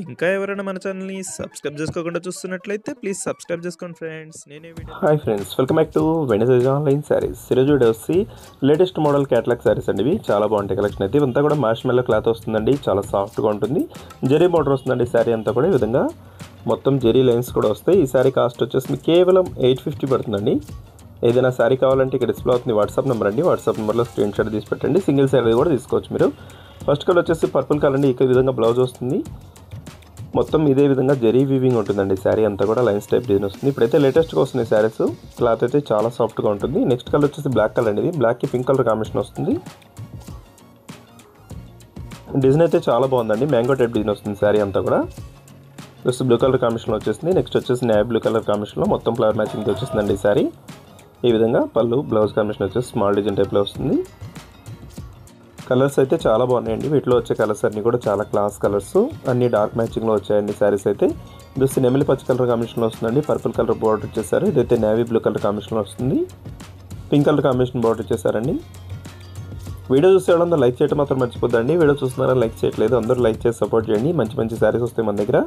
ఇంకా ఎవరైనా మన ఛానల్‌ని సబ్స్క్రైబ్ చేసుకోకుండా చూస్తున్నట్లయితే ప్లీజ్ సబ్స్క్రైబ్ చేసుకోండి ఫ్రెండ్స్. నేనే video hi friends, welcome back to వెనిసేజ్ ఆన్లైన్ శారీస్. ఈరోజు వీడియో వచ్చి లేటెస్ట్ మోడల్ క్యాటలాగ్ శారీస్ అండి. ఇవి చాలా బాగుంటాయి కలెక్షన్ అయితే. ఇవంతా కూడా మార్ష్మెల్లో క్లాత్ వస్తుందండి, చాలా సాఫ్ట్గా ఉంటుంది. జెరీ బార్డర్ వస్తుందండి శారీ అంతా కూడా. ఈ విధంగా మొత్తం జెరీ లైన్స్ కూడా వస్తాయి. ఈ శారీ కాస్ట్ వచ్చేసి మీకు కేవలం 850 పడుతుందండి. ఏదైనా శారీ కావాలంటే ఇక్కడ డిస్ప్లే అవుతుంది వాట్సాప్ నెంబర్ అండి. వాట్సాప్ నెంబర్లో స్క్రీన్ షాట్ తీసి పెట్టండి. సింగిల్ శారీ కూడా తీసుకోవచ్చు మీరు. ఫస్ట్ కలర్ వచ్చేసి పర్పుల్ కలర్ అండి. ఈ విధంగా బ్లౌజ్ వస్తుంది. మొత్తం ఇదే విధంగా జెరీ వీవింగ్ ఉంటుందండి. శారీ అంతా కూడా లైన్స్ టైప్ డిజైన్ వస్తుంది. ఇప్పుడైతే లేటెస్ట్గా వస్తున్నాయి శారీస్. క్లాత్ అయితే చాలా సాఫ్ట్గా ఉంటుంది. నెక్స్ట్ కలర్ వచ్చేసి బ్లాక్ కలర్ అండి. ఇది బ్లాక్కి పింక్ కలర్ కాంబినేషన్ వస్తుంది. డిజైన్ అయితే చాలా బాగుందండి. మ్యాంగో టైప్ డిజైన్ వస్తుంది శారీ అంతా కూడా. ప్లస్ బ్లూ కలర్ కాంబినేషన్లో వచ్చేసింది. నెక్స్ట్ వచ్చేసి నేవీ బ్లూ కలర్ కాంబినేషన్లో మొత్తం ఫ్లవర్ మ్యాచింగ్ వచ్చేసిందండి ఈ శారీ. ఈ విధంగా పళ్ళు బ్లౌజ్ కాంబినేషన్ వచ్చేసి స్మాల్ డిజైన్ టైప్లో వస్తుంది. కలర్స్ అయితే చాలా బాగున్నాయండి. వీటిలో వచ్చే కలర్స్ అన్నీ కూడా చాలా క్లాస్ కలర్స్, అన్ని డార్క్ మ్యాచింగ్లో వచ్చాయండి శారీస్ అయితే. ఇది వచ్చి నెమిలి పచ్చ కలర్ కాంబినేషన్లో వస్తుందండి. పర్పుల్ కలర్ బార్డర్ ఇచ్చేసారు. ఇదైతే నేవీ బ్లూ కలర్ కాంబినేషన్లో వస్తుంది. పింక్ కలర్ కాంబినేషన్ బార్డర్ ఇచ్చేసారండి. వీడియో చూసేవాళ్ళందరూ లైక్ చేయడం మాత్రం మర్చిపోద్దండి. వీడియో చూస్తున్నారా లైక్ చేయట్లేదు, అందరూ లైక్ చేసి సపోర్ట్ చేయండి. మంచి మంచి శారీస్ వస్తాయి మన దగ్గర.